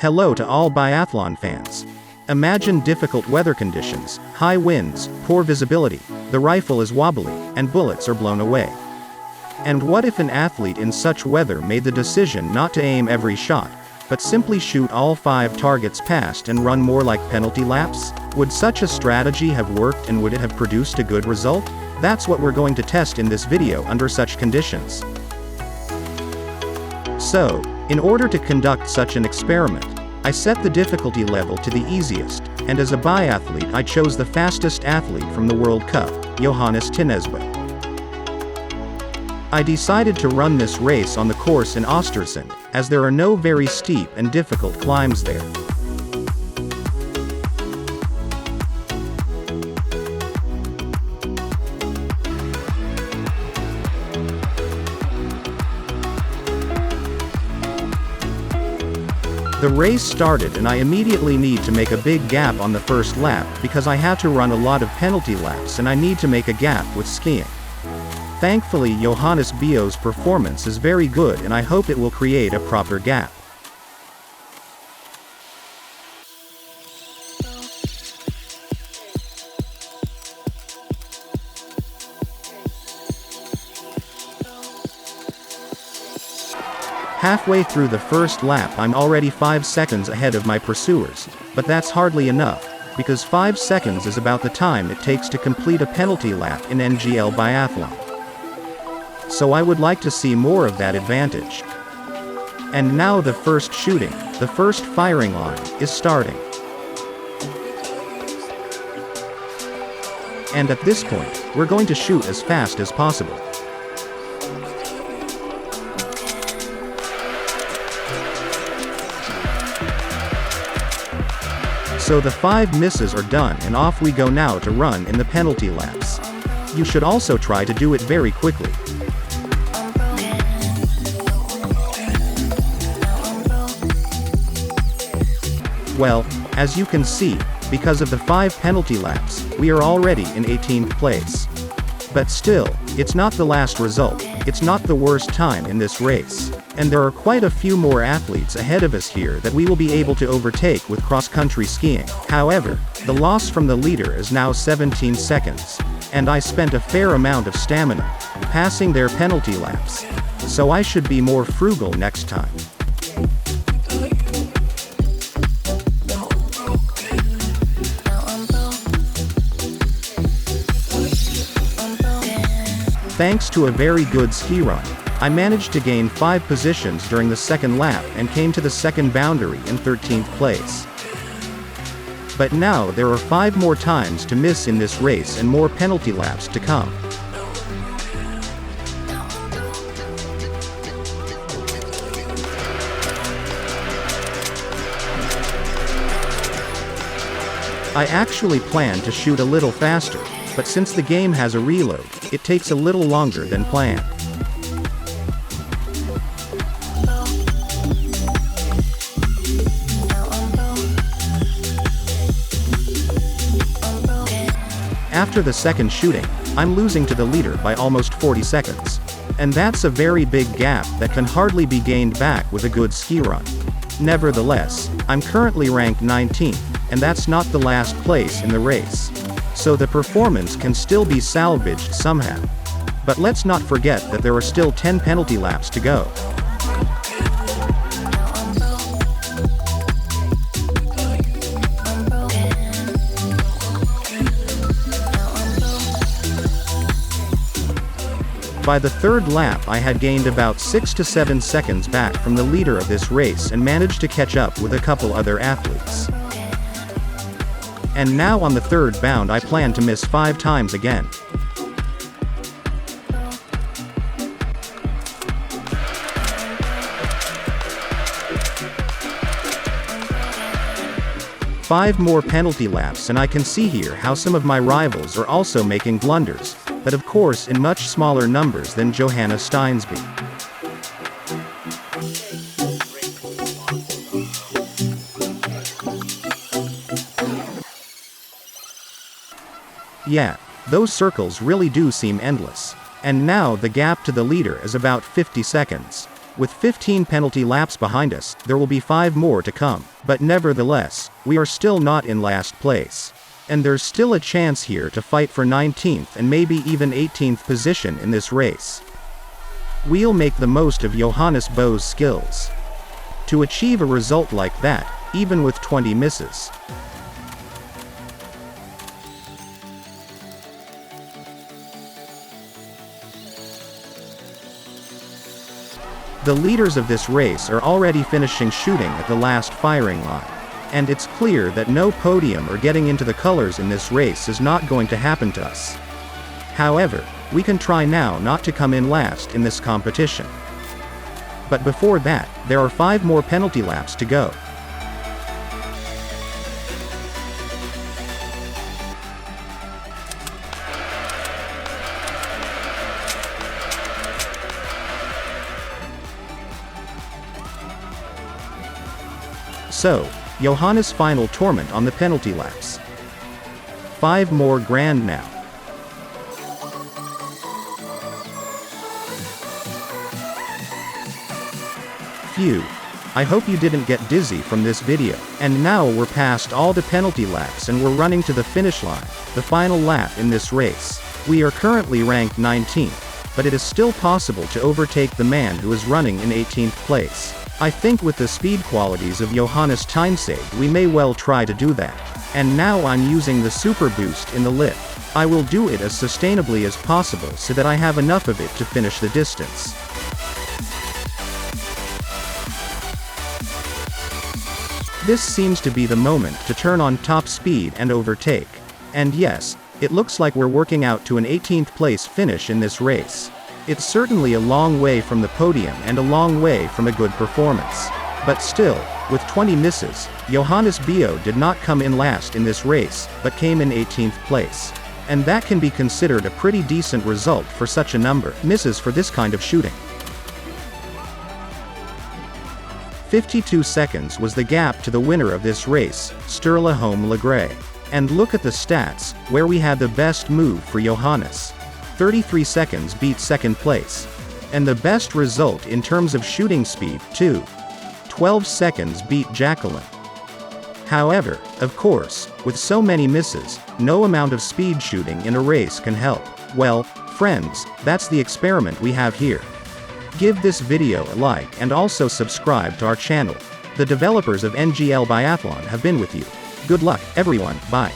Hello to all biathlon fans. Imagine difficult weather conditions, high winds, poor visibility, the rifle is wobbly, and bullets are blown away. And what if an athlete in such weather made the decision not to aim every shot, but simply shoot all 5 targets past and run more like penalty laps? Would such a strategy have worked, and would it have produced a good result? That's what we're going to test in this video under such conditions. So, in order to conduct such an experiment, I set the difficulty level to the easiest, and as a biathlete I chose the fastest athlete from the World Cup, Johannes Tinesbo. I decided to run this race on the course in Östersund, as there are no very steep and difficult climbs there. The race started and I immediately need to make a big gap on the first lap because I had to run a lot of penalty laps and I need to make a gap with skiing. Thankfully Johannes Bio's performance is very good and I hope it will create a proper gap. Halfway through the first lap I'm already 5 seconds ahead of my pursuers, but that's hardly enough, because 5 seconds is about the time it takes to complete a penalty lap in NGL Biathlon. So I would like to see more of that advantage. And now the first shooting, the first firing line, is starting. And at this point, we're going to shoot as fast as possible. So the 5 misses are done and off we go now to run in the penalty laps. You should also try to do it very quickly. Well, as you can see, because of the 5 penalty laps, we are already in 18th place. But still, it's not the last result, it's not the worst time in this race. And there are quite a few more athletes ahead of us here that we will be able to overtake with cross-country skiing. However, the loss from the leader is now 17 seconds. And I spent a fair amount of stamina, passing their penalty laps. So I should be more frugal next time. Thanks to a very good ski run, I managed to gain 5 positions during the second lap and came to the second boundary in 13th place. But now there are 5 more times to miss in this race and more penalty laps to come. I actually planned to shoot a little faster, but since the game has a reload, it takes a little longer than planned. After the second shooting, I'm losing to the leader by almost 40 seconds. And that's a very big gap that can hardly be gained back with a good ski run. Nevertheless, I'm currently ranked 19th, and that's not the last place in the race. So the performance can still be salvaged somehow. But let's not forget that there are still 10 penalty laps to go. By the third lap I had gained about 6 to 7 seconds back from the leader of this race and managed to catch up with a couple other athletes. And now on the third bound I plan to miss 5 times again. Five more penalty laps and I can see here how some of my rivals are also making blunders, but of course in much smaller numbers than Johanna Steinsby. Yeah, those circles really do seem endless. And now the gap to the leader is about 50 seconds. With 15 penalty laps behind us, there will be 5 more to come. But nevertheless, we are still not in last place. And there's still a chance here to fight for 19th and maybe even 18th position in this race. We'll make the most of Johannes Bo's skills to achieve a result like that, even with 20 misses. The leaders of this race are already finishing shooting at the last firing line. And it's clear that no podium or getting into the colors in this race is not going to happen to us. However, we can try now not to come in last in this competition. But before that, there are 5 more penalty laps to go. So, Johannes' final tournament on the penalty laps. 5 more grand now. Phew. I hope you didn't get dizzy from this video. And now we're past all the penalty laps and we're running to the finish line, the final lap in this race. We are currently ranked 19th, but it is still possible to overtake the man who is running in 18th place. I think with the speed qualities of Johannes Tyneside we may well try to do that. And now I'm using the super boost in the lift. I will do it as sustainably as possible so that I have enough of it to finish the distance. This seems to be the moment to turn on top speed and overtake. And yes, it looks like we're working out to an 18th place finish in this race. It's certainly a long way from the podium and a long way from a good performance. But still, with 20 misses, Johannes Bo did not come in last in this race, but came in 18th place. And that can be considered a pretty decent result for such a number of misses for this kind of shooting. 52 seconds was the gap to the winner of this race, Sturla Holm Legray. And look at the stats, where we had the best move for Johannes. 33 seconds beat second place. And the best result in terms of shooting speed, too. 12 seconds beat Jacqueline. However, of course, with so many misses, no amount of speed shooting in a race can help. Well, friends, that's the experiment we have here. Give this video a like and also subscribe to our channel. The developers of NGL Biathlon have been with you. Good luck, everyone, bye.